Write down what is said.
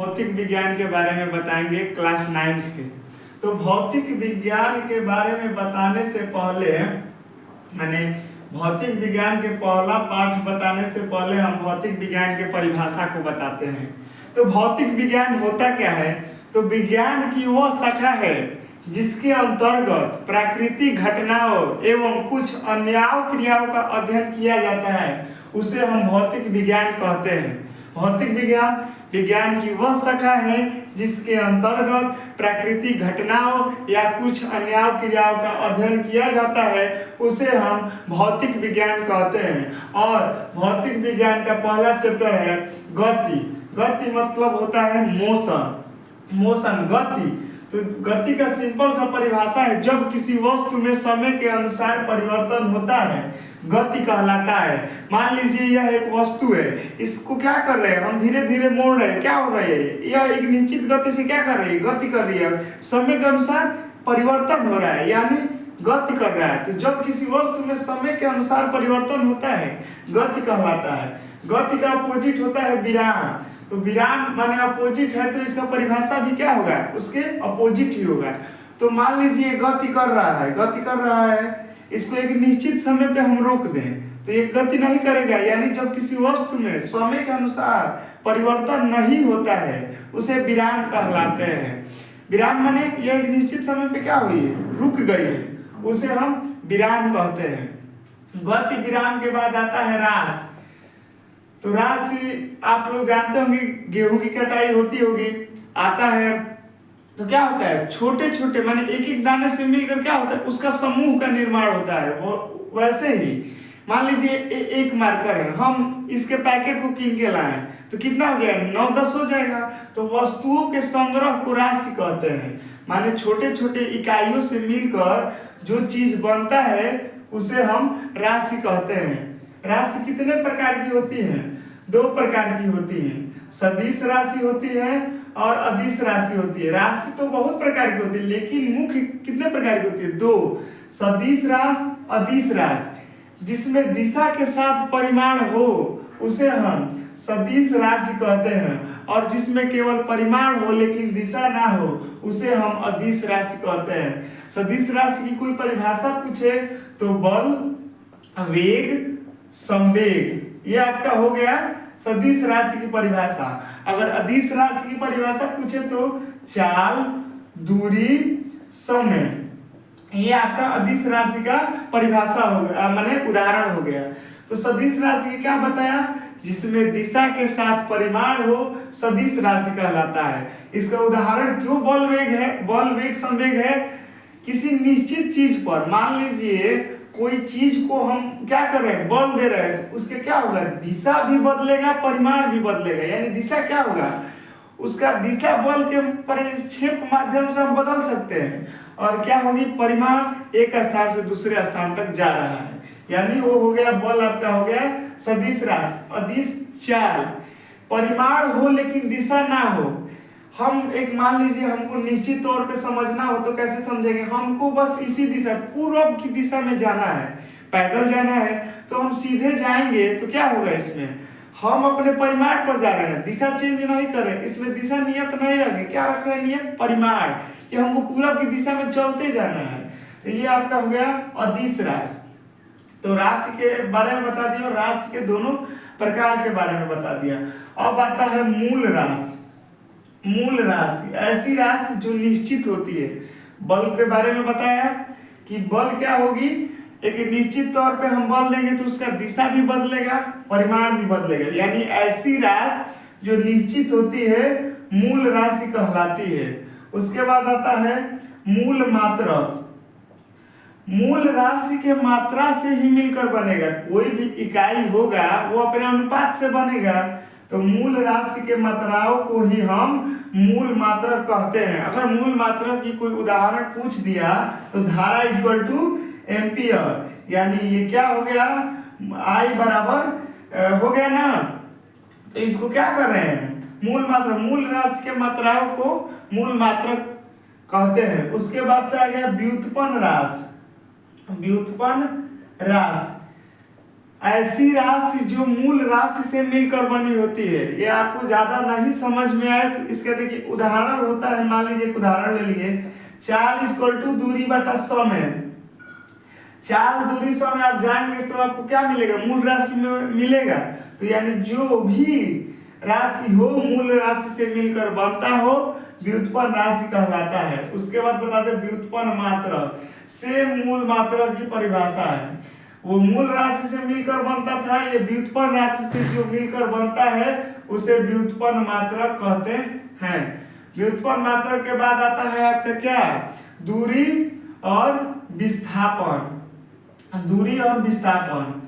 भौतिक विज्ञान के बारे में बताएंगे क्लास 9th के। तो भौतिक विज्ञान के बारे में बताने से पहले मैंने भौतिक विज्ञान के पहला पाठ बताने से पहले हम भौतिक विज्ञान के परिभाषा को बताते हैं। तो भौतिक विज्ञान होता क्या है? तो विज्ञान की वह शाखा है जिसके अंतर्गत प्राकृतिक घटनाओं एवं कुछ अन्य क्रियाओं का अध्ययन किया जाता है, उसे हम भौतिक विज्ञान कहते हैं। भौतिक विज्ञान विज्ञान की वह शाखा है जिसके अंतर्गत प्राकृतिक घटनाओं या कुछ अन्य क्रियाओं का अध्ययन किया जाता है, उसे हम भौतिक विज्ञान कहते हैं। और भौतिक विज्ञान का पहला चैप्टर है गति। गति मतलब होता है मोशन, गति। तो गति का सिंपल सा परिभाषा है, जब किसी वस्तु में समय के अनुसार परिवर्तन होता है गति कहलाता है। मान लीजिए यह एक वस्तु है, इसको क्या कर रहे हैं हम, धीरे धीरे मोड़ रहे हैं, क्या हो रहा है, यह एक निश्चित गति से क्या कर रही है, गति कर रही है, समय के अनुसार परिवर्तन हो रहा है यानी गति कर रहा है। तो जब किसी वस्तु में समय के अनुसार परिवर्तन होता है गति कहलाता है। गति का अपोजिट होता है विराम। तो विराम माने अपोजिट है, तो इसका परिभाषा भी क्या होगा, उसके अपोजिट ही होगा। तो मान लीजिए गति कर रहा है, इसको एक निश्चित समय पे हम रोक दें तो ये गति नहीं करेगा, यानी जब किसी वस्तु में समय के अनुसार परिवर्तन नहीं होता है उसे विराम कहलाते हैं। विराम माने यह एक निश्चित समय पे क्या हुई है, रुक गई है, उसे हम विराम कहते हैं। गति विराम के बाद आता है रास। तो राशि आप लोग जानते होंगे, गेहूं की कटाई होती होगी, आता है तो क्या होता है, छोटे छोटे माने एक एक दाने से मिलकर क्या होता है, उसका समूह का निर्माण होता है। वो वैसे ही मान लीजिए एक मार्कर है, हम इसके पैकेट को कीन के लाए तो कितना हो जाएगा, 9-10 हो जाएगा। तो वस्तुओं के संग्रह को राशि कहते हैं। माने छोटे छोटे इकाइयों से मिलकर जो चीज बनता है उसे हम राशि कहते हैं। राशि कितने प्रकार की होती है? 2 प्रकार की होती है, सदिश राशि होती है और अदिश राशि होती है। राशि तो बहुत प्रकार की होती है, लेकिन मुख्य कितने प्रकार की होती है? 2, सदिश राशि, अदिश राशि। जिसमें दिशा के साथ परिमाण हो उसे हम सदिश राशि कहते हैं, और जिसमें केवल परिमाण हो लेकिन दिशा ना हो उसे हम अदिश राशि कहते हैं। सदिश राशि की कोई परिभाषा पूछे तो बल, वेग, संवेग, ये आपका हो गया सदिश राशि की परिभाषा। अगर अदिश राशि की परिभाषा पूछे तो चाल, दूरी, समय, ये आपका अदिश राशि का परिभाषा हो गया, माने उदाहरण हो गया। तो सदिश राशि की क्या बताया, जिसमें दिशा के साथ परिमाण हो सदिश राशि कहलाता है। इसका उदाहरण क्यों बल वेग है, बल वेग संवेग है। किसी निश्चित चीज पर मान लीजिए कोई चीज को हम क्या कर रहे हैं, बल दे रहे हैं, तो उसके क्या होगा, दिशा भी बदलेगा, परिमाण भी बदलेगा। यानी दिशा क्या होगा, उसका दिशा बल के परिक्षेप माध्यम से हम बदल सकते हैं, और क्या होगी, परिमाण एक स्थान से दूसरे स्थान तक जा रहा है, यानी वो हो गया बल आपका हो गया सदिश राशि। अदिश चाल, परिमाण हो लेकिन दिशा ना हो। हम एक मान लीजिए हमको निश्चित तौर पे समझना हो तो कैसे समझेंगे, हमको बस इसी दिशा पूर्व की दिशा में जाना है, पैदल जाना है, तो हम सीधे जाएंगे तो क्या होगा, इसमें हम अपने परिमाण पर जा रहे हैं, दिशा चेंज नहीं कर रहे हैं, इसमें दिशा नियत नहीं रखे, क्या रखे हैं नियत, परिमाण, ये हमको पूर्व की दिशा में चलते जाना है। तो ये आपका हो गया अदिश राशि। तो राशि के बारे में बता दिया, राशि के दोनों प्रकार के बारे में बता दिया। अब आता है मूल राशि। मूल राशि ऐसी राशि जो निश्चित होती है। बल के बारे में बताया कि बल क्या होगी, एक निश्चित तौर पे हम बल देंगे तो उसका दिशा भी बदलेगा, परिमाण भी बदलेगा, यानी ऐसी राशि जो निश्चित होती है मूल राशि कहलाती है। उसके बाद आता है मूल मात्रक। मूल राशि के मात्रा से ही मिलकर बनेगा, कोई भी इकाई होगा वो अपने अनुपात से बनेगा। तो मूल राशि के मात्राओं को ही हम मूल मात्रक कहते हैं। अगर मूल मात्रक की कोई उदाहरण पूछ दिया तो धारा इक्वल टू एम्पियर, यानी ये क्या हो गया, I बराबर हो गया ना। तो इसको क्या कर रहे हैं, मूल मात्रक, मूल राशि के मात्राओं को मूल मात्रक कहते हैं। उसके बाद से आ गया व्युत्पन्न राशि। व्युत्पन्न राशि ऐसी राशि जो मूल राशि से मिलकर बनी होती है। ये आपको ज्यादा नहीं समझ में आए तो इसका देखिए उदाहरण होता है। मान लीजिए एक उदाहरण ले लिए, 4 इक्वल टू दूरी बटा 100 में 4 दूरी 100 में आप जाएंगे तो आपको क्या मिलेगा, मूल राशि में मिलेगा। तो यानी जो भी राशि हो मूल राशि से मिलकर बनता हो व्युत्पन्न राशि कहलाता है। उसके बाद बताते हैं व्युत्पन्न मात्रक से मूल मात्रक की परिभाषा है। वो मूल राशि से मिलकर बनता था, ये व्युत्पन्न राशि से जो मिलकर बनता है उसे व्युत्पन्न मात्रक कहते हैं। व्युत्पन्न मात्रक के बाद आता है आपका क्या, दूरी और विस्थापन। दूरी और विस्थापन